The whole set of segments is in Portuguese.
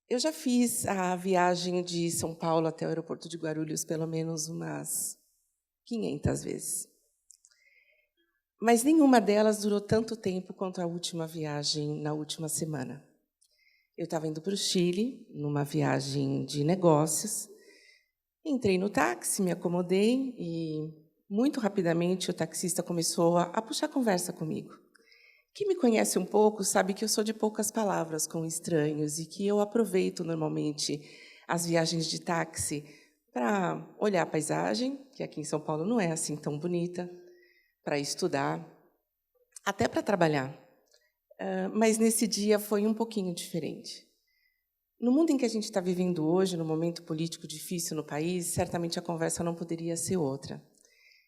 Eu já fiz a viagem de São Paulo até o aeroporto de Guarulhos pelo menos umas 500 vezes. Mas nenhuma delas durou tanto tempo quanto a última viagem na última semana. Eu estava indo para o Chile, numa viagem de negócios. Entrei no táxi, me acomodei e, muito rapidamente, o taxista começou a puxar conversa comigo. Quem me conhece um pouco sabe que eu sou de poucas palavras com estranhos e que eu aproveito, normalmente, as viagens de táxi para olhar a paisagem, que aqui em São Paulo não é assim tão bonita, para estudar, até para trabalhar. Mas, nesse dia, foi um pouquinho diferente. No mundo em que a gente está vivendo hoje, no momento político difícil no país, certamente a conversa não poderia ser outra.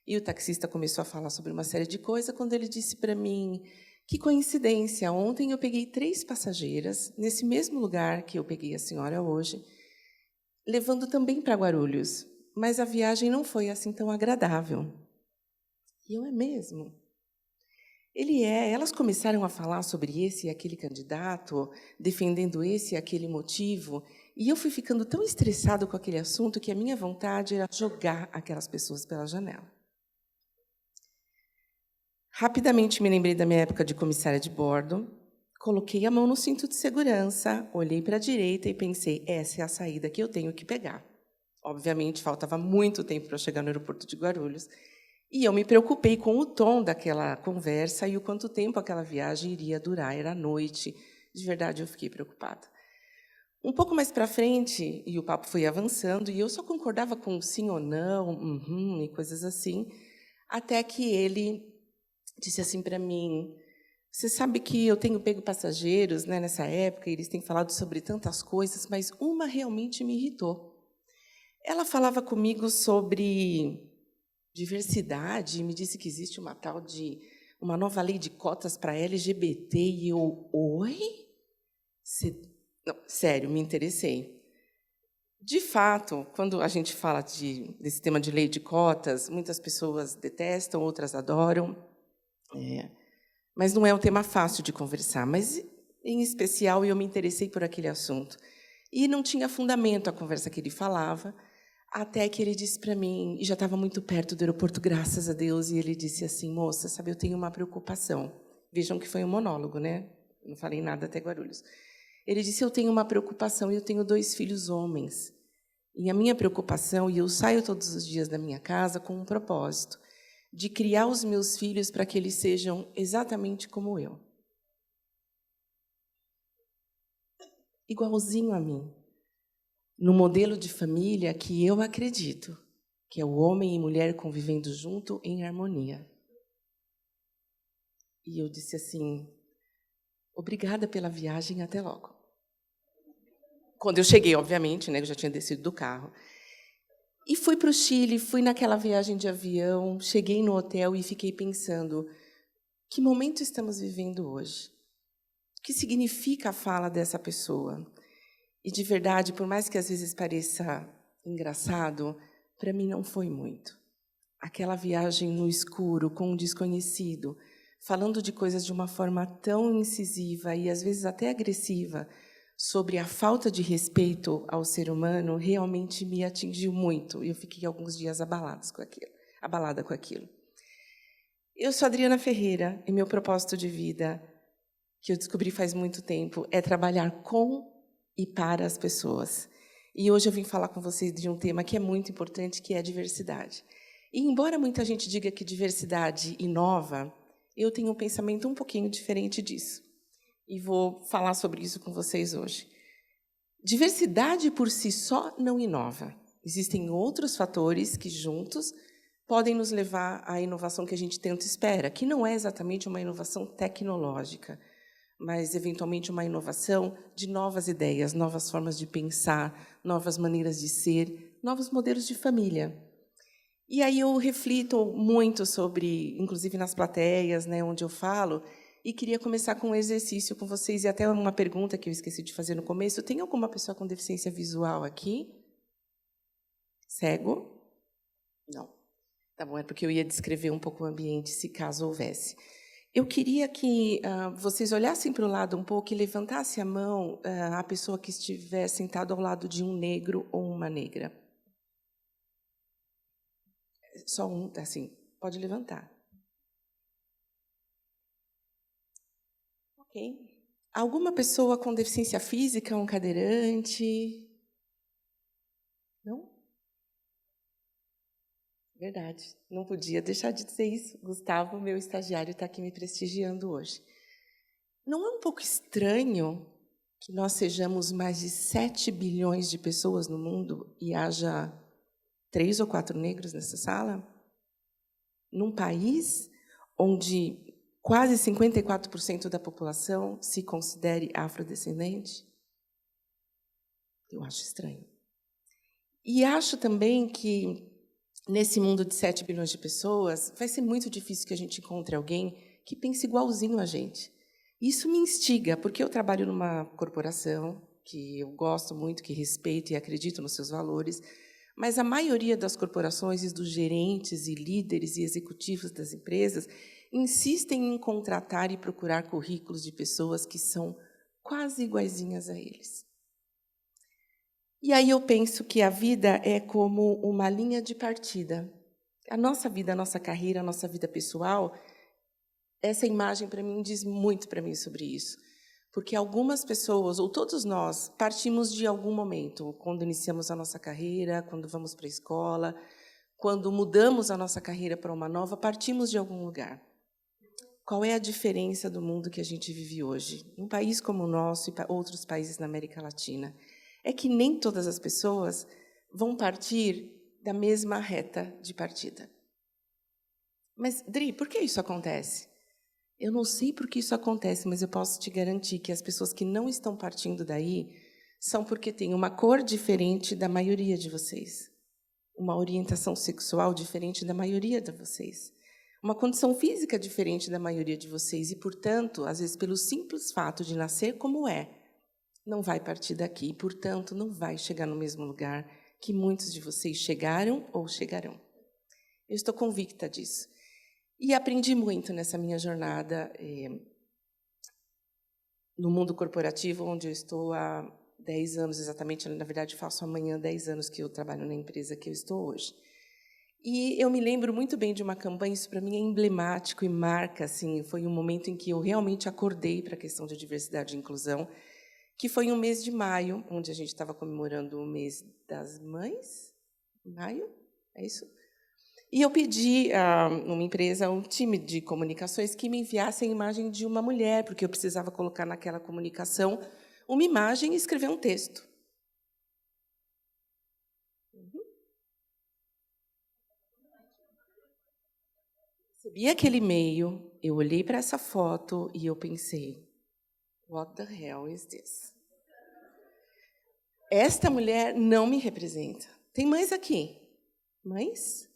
E o taxista começou a falar sobre uma série de coisas quando ele disse para mim: que coincidência, ontem eu peguei 3 passageiras, nesse mesmo lugar que eu peguei a senhora hoje, levando também para Guarulhos, mas a viagem não foi assim tão agradável. E eu: é mesmo? Elas começaram a falar sobre esse e aquele candidato, defendendo esse e aquele motivo, e eu fui ficando tão estressado com aquele assunto que a minha vontade era jogar aquelas pessoas pela janela. Rapidamente me lembrei da minha época de comissária de bordo, coloquei a mão no cinto de segurança, olhei para a direita e pensei: essa é a saída que eu tenho que pegar. Obviamente, faltava muito tempo para chegar no aeroporto de Guarulhos, e eu me preocupei com o tom daquela conversa e o quanto tempo aquela viagem iria durar. Era noite. De verdade, eu fiquei preocupada. Um pouco mais para frente, e o papo foi avançando, e eu só concordava com sim ou não, e coisas assim, até que ele disse assim para mim: você sabe que eu tenho pego passageiros, né, nessa época, e eles têm falado sobre tantas coisas, mas uma realmente me irritou. Ela falava comigo sobre diversidade e me disse que existe uma tal de uma nova lei de cotas para LGBT, e eu: oi? Não, sério, me interessei. De fato, quando a gente fala desse tema de lei de cotas, muitas pessoas detestam, outras adoram. Mas não é um tema fácil de conversar. Mas, em especial, eu me interessei por aquele assunto. E não tinha fundamento a conversa que ele falava, até que ele disse para mim, e já estava muito perto do aeroporto, graças a Deus, e ele disse assim: moça, sabe, eu tenho uma preocupação. Vejam que foi um monólogo, né? Não falei nada até Guarulhos. Ele disse: eu tenho uma preocupação e eu tenho 2 filhos homens. E a minha preocupação, e eu saio todos os dias da minha casa com um propósito, de criar os meus filhos para que eles sejam exatamente como eu. Igualzinho a mim. No modelo de família que eu acredito, que é o homem e mulher convivendo junto em harmonia. E eu disse assim: obrigada pela viagem, até logo. Quando eu cheguei, obviamente, né, eu já tinha descido do carro. E fui para o Chile, fui naquela viagem de avião, cheguei no hotel e fiquei pensando: que momento estamos vivendo hoje? O que significa a fala dessa pessoa? E, de verdade, por mais que às vezes pareça engraçado, para mim não foi muito. Aquela viagem no escuro, com um desconhecido, falando de coisas de uma forma tão incisiva e, às vezes, até agressiva, sobre a falta de respeito ao ser humano, realmente me atingiu muito. E eu fiquei alguns dias abalada com aquilo. Eu sou Adriana Ferreira, e meu propósito de vida, que eu descobri faz muito tempo, é trabalhar com e para as pessoas. E hoje eu vim falar com vocês de um tema que é muito importante, que é a diversidade. E, embora muita gente diga que diversidade inova, eu tenho um pensamento um pouquinho diferente disso. E vou falar sobre isso com vocês hoje. Diversidade por si só não inova. Existem outros fatores que, juntos, podem nos levar à inovação que a gente tanto espera, que não é exatamente uma inovação tecnológica, mas, eventualmente, uma inovação de novas ideias, novas formas de pensar, novas maneiras de ser, novos modelos de família. E aí eu reflito muito sobre, inclusive nas plateias, né, onde eu falo, e queria começar com um exercício com vocês, e até uma pergunta que eu esqueci de fazer no começo. Tem alguma pessoa com deficiência visual aqui? Cego? Não. Tá bom, é porque eu ia descrever um pouco o ambiente, se caso houvesse. Eu queria que vocês olhassem para o lado um pouco e levantassem a mão a pessoa que estiver sentada ao lado de um negro ou uma negra. Só um, assim, pode levantar. Ok. Alguma pessoa com deficiência física, um cadeirante? Não? Verdade, não podia deixar de dizer isso. Gustavo, meu estagiário, está aqui me prestigiando hoje. Não é um pouco estranho que nós sejamos mais de 7 bilhões de pessoas no mundo e haja 3 ou 4 negros nessa sala? Num país onde quase 54% da população se considere afrodescendente? Eu acho estranho. E acho também que, nesse mundo de 7 bilhões de pessoas, vai ser muito difícil que a gente encontre alguém que pense igualzinho a gente. Isso me instiga, porque eu trabalho numa corporação que eu gosto muito, que respeito e acredito nos seus valores, mas a maioria das corporações e dos gerentes e líderes e executivos das empresas insistem em contratar e procurar currículos de pessoas que são quase iguaizinhas a eles. E aí eu penso que a vida é como uma linha de partida. A nossa vida, a nossa carreira, a nossa vida pessoal, essa imagem, para mim, diz muito para mim sobre isso. Porque algumas pessoas, ou todos nós, partimos de algum momento, quando iniciamos a nossa carreira, quando vamos para a escola, quando mudamos a nossa carreira para uma nova, partimos de algum lugar. Qual é a diferença do mundo que a gente vive hoje? Um país como o nosso e outros países na América Latina, é que nem todas as pessoas vão partir da mesma reta de partida. Mas, Dri, por que isso acontece? Eu não sei por que isso acontece, mas eu posso te garantir que as pessoas que não estão partindo daí são porque têm uma cor diferente da maioria de vocês, uma orientação sexual diferente da maioria de vocês, uma condição física diferente da maioria de vocês e, portanto, às vezes, pelo simples fato de nascer como não vai partir daqui e, portanto, não vai chegar no mesmo lugar que muitos de vocês chegaram ou chegarão. Eu estou convicta disso. E aprendi muito nessa minha jornada no mundo corporativo, onde eu estou há 10 anos, exatamente. Na verdade, faço amanhã 10 anos que eu trabalho na empresa que eu estou hoje. E eu me lembro muito bem de uma campanha, isso para mim é emblemático e marca, assim, foi um momento em que eu realmente acordei para a questão de diversidade e inclusão, que foi um mês de maio, onde a gente estava comemorando o mês das mães. Maio? É isso? E eu pedi a uma empresa, um time de comunicações, que me enviasse a imagem de uma mulher, porque eu precisava colocar naquela comunicação uma imagem e escrever um texto. Recebi aquele e-mail, eu olhei para essa foto e eu pensei, what the hell is this? Esta mulher não me representa. Tem mães aqui? Mães?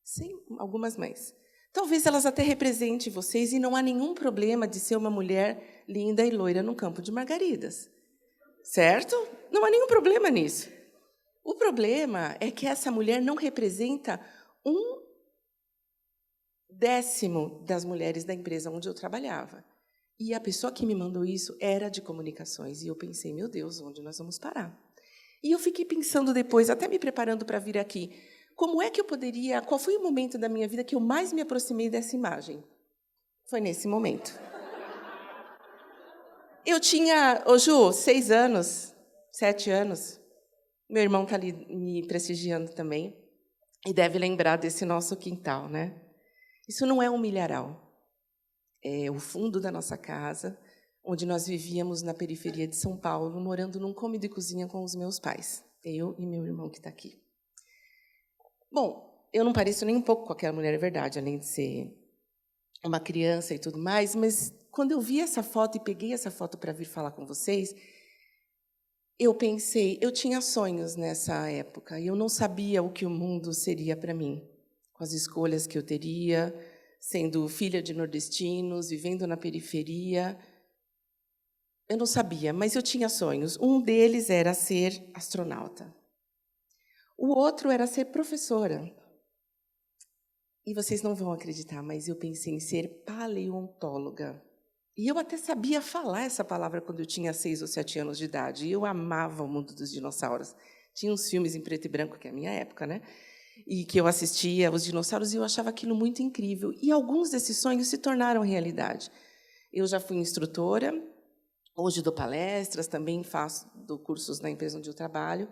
Sim, algumas mães. Talvez elas até representem vocês e não há nenhum problema de ser uma mulher linda e loira no campo de margaridas. Certo? Não há nenhum problema nisso. O problema é que essa mulher não representa 1/10 das mulheres da empresa onde eu trabalhava. E a pessoa que me mandou isso era de comunicações. E eu pensei, meu Deus, onde nós vamos parar? E eu fiquei pensando depois, até me preparando para vir aqui, como é que eu poderia... Qual foi o momento da minha vida que eu mais me aproximei dessa imagem? Foi nesse momento. Eu tinha, Ju, 6 anos, 7 anos. Meu irmão está ali me prestigiando também e deve lembrar desse nosso quintal, né? Isso não é um milharal. É o fundo da nossa casa, onde nós vivíamos na periferia de São Paulo, morando num cômodo e cozinha com os meus pais, eu e meu irmão que está aqui. Bom, eu não pareço nem um pouco com aquela mulher, é verdade, além de ser uma criança e tudo mais, mas quando eu vi essa foto e peguei essa foto para vir falar com vocês, eu pensei, eu tinha sonhos nessa época e eu não sabia o que o mundo seria para mim, com as escolhas que eu teria, sendo filha de nordestinos, vivendo na periferia. Eu não sabia, mas eu tinha sonhos. Um deles era ser astronauta. O outro era ser professora. E vocês não vão acreditar, mas eu pensei em ser paleontóloga. E eu até sabia falar essa palavra quando eu tinha 6 ou 7 anos de idade. E eu amava o mundo dos dinossauros. Tinha uns filmes em preto e branco, que é a minha época, né? E que eu assistia os dinossauros e eu achava aquilo muito incrível. E alguns desses sonhos se tornaram realidade. Eu já fui instrutora, hoje dou palestras, também dou cursos na empresa onde eu trabalho.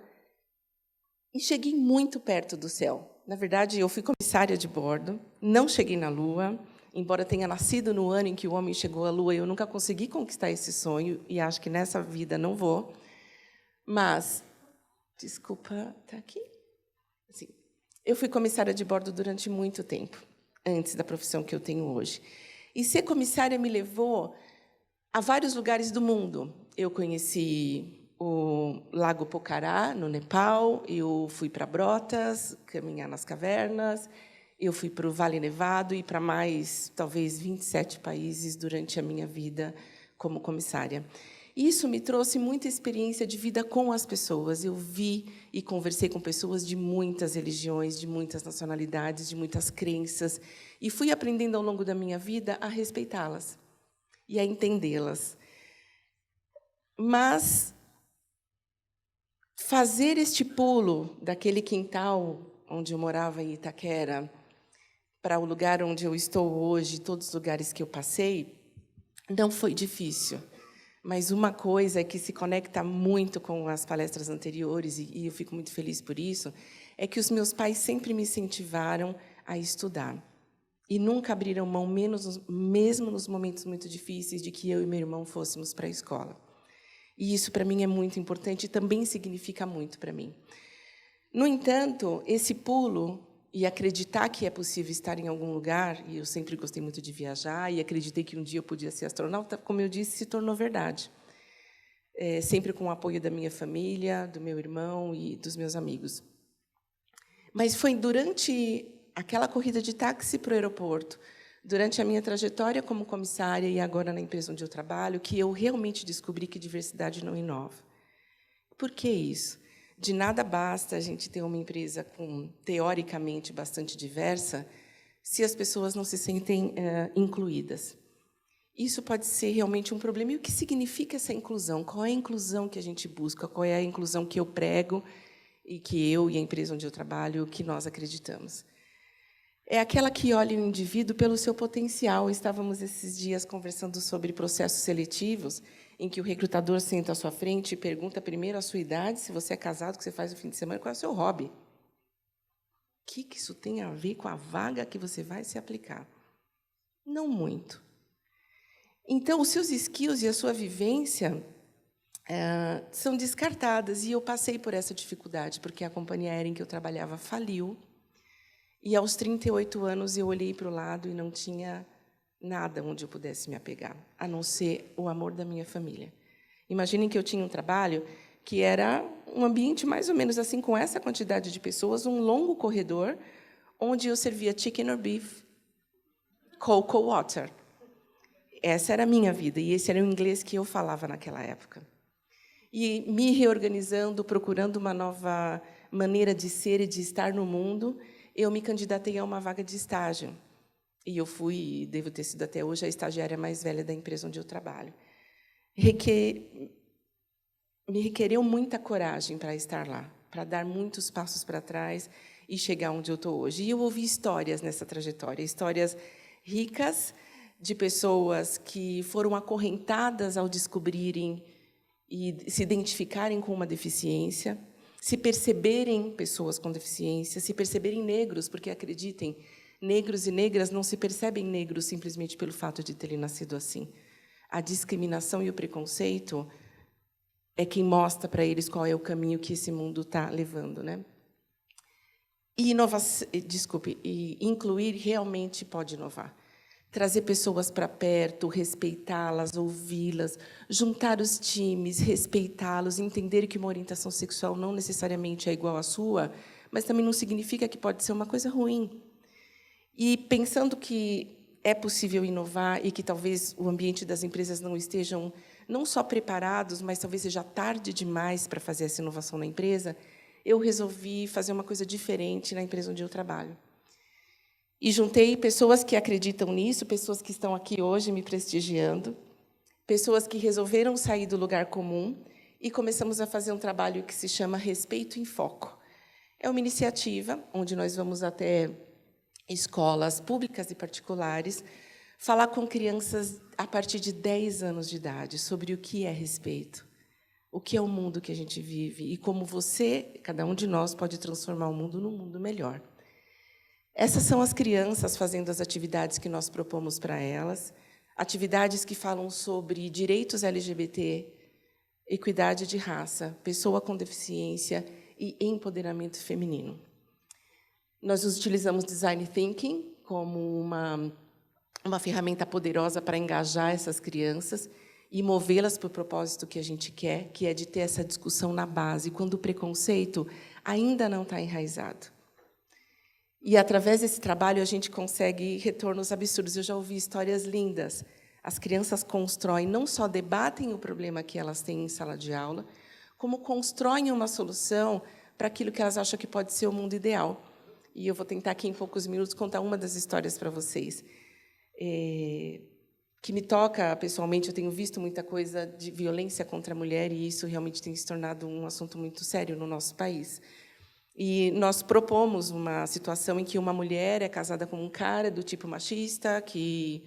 E cheguei muito perto do céu. Na verdade, eu fui comissária de bordo, não cheguei na Lua, embora tenha nascido no ano em que o homem chegou à Lua, eu nunca consegui conquistar esse sonho, e acho que nessa vida não vou. Mas, desculpa, está aqui? Sim. Eu fui comissária de bordo durante muito tempo, antes da profissão que eu tenho hoje. E ser comissária me levou a vários lugares do mundo. Eu conheci o Lago Pokhara, no Nepal, eu fui para Brotas, caminhar nas cavernas, eu fui para o Vale Nevado e para mais, talvez, 27 países durante a minha vida como comissária. Isso me trouxe muita experiência de vida com as pessoas. Eu vi e conversei com pessoas de muitas religiões, de muitas nacionalidades, de muitas crenças, e fui aprendendo ao longo da minha vida a respeitá-las e a entendê-las. Mas fazer este pulo daquele quintal onde eu morava em Itaquera para o lugar onde eu estou hoje, todos os lugares que eu passei, não foi difícil. Mas uma coisa que se conecta muito com as palestras anteriores, e eu fico muito feliz por isso, é que os meus pais sempre me incentivaram a estudar. E nunca abriram mão, mesmo nos momentos muito difíceis, de que eu e meu irmão fôssemos para a escola. E isso, para mim, é muito importante e também significa muito para mim. No entanto, esse pulo e acreditar que é possível estar em algum lugar, e eu sempre gostei muito de viajar, e acreditei que um dia eu podia ser astronauta, como eu disse, se tornou verdade. Sempre com o apoio da minha família, do meu irmão e dos meus amigos. Mas foi durante aquela corrida de táxi para o aeroporto, durante a minha trajetória como comissária e agora na empresa onde eu trabalho, que eu realmente descobri que diversidade não inova. Por que isso? De nada basta a gente ter uma empresa teoricamente bastante diversa se as pessoas não se sentem incluídas. Isso pode ser realmente um problema. E o que significa essa inclusão? Qual é a inclusão que a gente busca? Qual é a inclusão que eu prego e que eu e a empresa onde eu trabalho, que nós acreditamos? É aquela que olha o indivíduo pelo seu potencial. Estávamos esses dias conversando sobre processos seletivos, em que o recrutador senta à sua frente e pergunta primeiro a sua idade, se você é casado, o que você faz no fim de semana, qual é o seu hobby. O que isso tem a ver com a vaga que você vai se aplicar? Não muito. Então, os seus skills e a sua vivência são descartadas. E eu passei por essa dificuldade, porque a companhia aérea em que eu trabalhava faliu. E, aos 38 anos, eu olhei para o lado e não tinha nada onde eu pudesse me apegar, a não ser o amor da minha família. Imaginem que eu tinha um trabalho que era um ambiente mais ou menos assim, com essa quantidade de pessoas, um longo corredor, onde eu servia chicken or beef, cocoa water. Essa era a minha vida, e esse era o inglês que eu falava naquela época. E me reorganizando, procurando uma nova maneira de ser e de estar no mundo, eu me candidatei a uma vaga de estágio. E eu fui, devo ter sido até hoje, a estagiária mais velha da empresa onde eu trabalho. Me requereu muita coragem para estar lá, para dar muitos passos para trás e chegar onde eu estou hoje. E eu ouvi histórias nessa trajetória, histórias ricas de pessoas que foram acorrentadas ao descobrirem e se identificarem com uma deficiência, se perceberem pessoas com deficiência, se perceberem negros, porque, acreditem, negros e negras não se percebem negros simplesmente pelo fato de terem nascido assim. A discriminação e o preconceito é quem mostra para eles qual é o caminho que esse mundo está levando, né? E incluir realmente pode inovar. Trazer pessoas para perto, respeitá-las, ouvi-las, juntar os times, respeitá-los, entender que uma orientação sexual não necessariamente é igual à sua, mas também não significa que pode ser uma coisa ruim. E pensando que é possível inovar e que talvez o ambiente das empresas não estejam não só preparados, mas talvez seja tarde demais para fazer essa inovação na empresa, eu resolvi fazer uma coisa diferente na empresa onde eu trabalho. E juntei pessoas que acreditam nisso, pessoas que estão aqui hoje me prestigiando, pessoas que resolveram sair do lugar comum e começamos a fazer um trabalho que se chama Respeito em Foco. É uma iniciativa onde nós vamos até escolas públicas e particulares falar com crianças a partir de 10 anos de idade sobre o que é respeito, o que é o mundo que a gente vive e como você, cada um de nós, pode transformar o mundo num mundo melhor. Essas são as crianças fazendo as atividades que nós propomos para elas, atividades que falam sobre direitos LGBT, equidade de raça, pessoa com deficiência e empoderamento feminino. Nós utilizamos Design Thinking como uma ferramenta poderosa para engajar essas crianças e movê-las para o propósito que a gente quer, que é de ter essa discussão na base, quando o preconceito ainda não está enraizado. E, através desse trabalho, a gente consegue retornos absurdos. Eu já ouvi histórias lindas. As crianças constroem, não só debatem o problema que elas têm em sala de aula, como constroem uma solução para aquilo que elas acham que pode ser o mundo ideal. E eu vou tentar, aqui, em poucos minutos, contar uma das histórias para vocês. Que me toca, pessoalmente, eu tenho visto muita coisa de violência contra a mulher, e isso realmente tem se tornado um assunto muito sério no nosso país. E nós propomos uma situação em que uma mulher é casada com um cara do tipo machista, que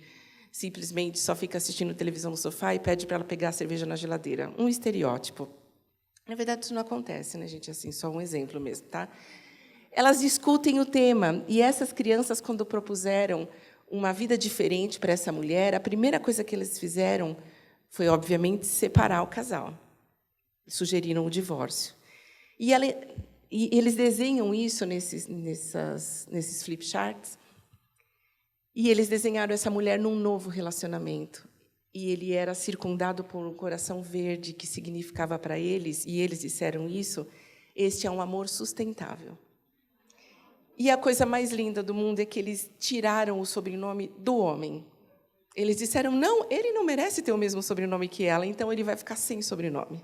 simplesmente só fica assistindo televisão no sofá e pede para ela pegar a cerveja na geladeira. Um estereótipo. Na verdade, isso não acontece, né, gente? Assim, só um exemplo mesmo, tá? Elas discutem o tema, e essas crianças, quando propuseram uma vida diferente para essa mulher, a primeira coisa que eles fizeram foi, obviamente, separar o casal. Sugeriram o divórcio. E eles desenham isso nesses flip charts, e eles desenharam essa mulher num novo relacionamento. E ele era circundado por um coração verde, que significava para eles, e eles disseram isso, este é um amor sustentável. E a coisa mais linda do mundo é que eles tiraram o sobrenome do homem. Eles disseram, não, ele não merece ter o mesmo sobrenome que ela, então ele vai ficar sem sobrenome.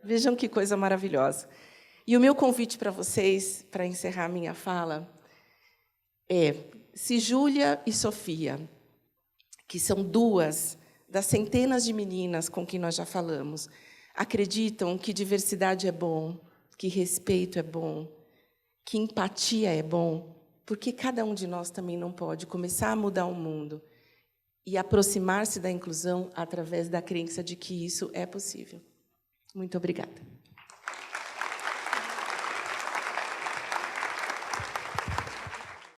Vejam que coisa maravilhosa. E o meu convite para vocês, para encerrar minha fala, é: se Júlia e Sofia, que são duas das centenas de meninas com quem nós já falamos, acreditam que diversidade é bom, que respeito é bom, que empatia é bom, porque cada um de nós também não pode começar a mudar o mundo e aproximar-se da inclusão através da crença de que isso é possível. Muito obrigada.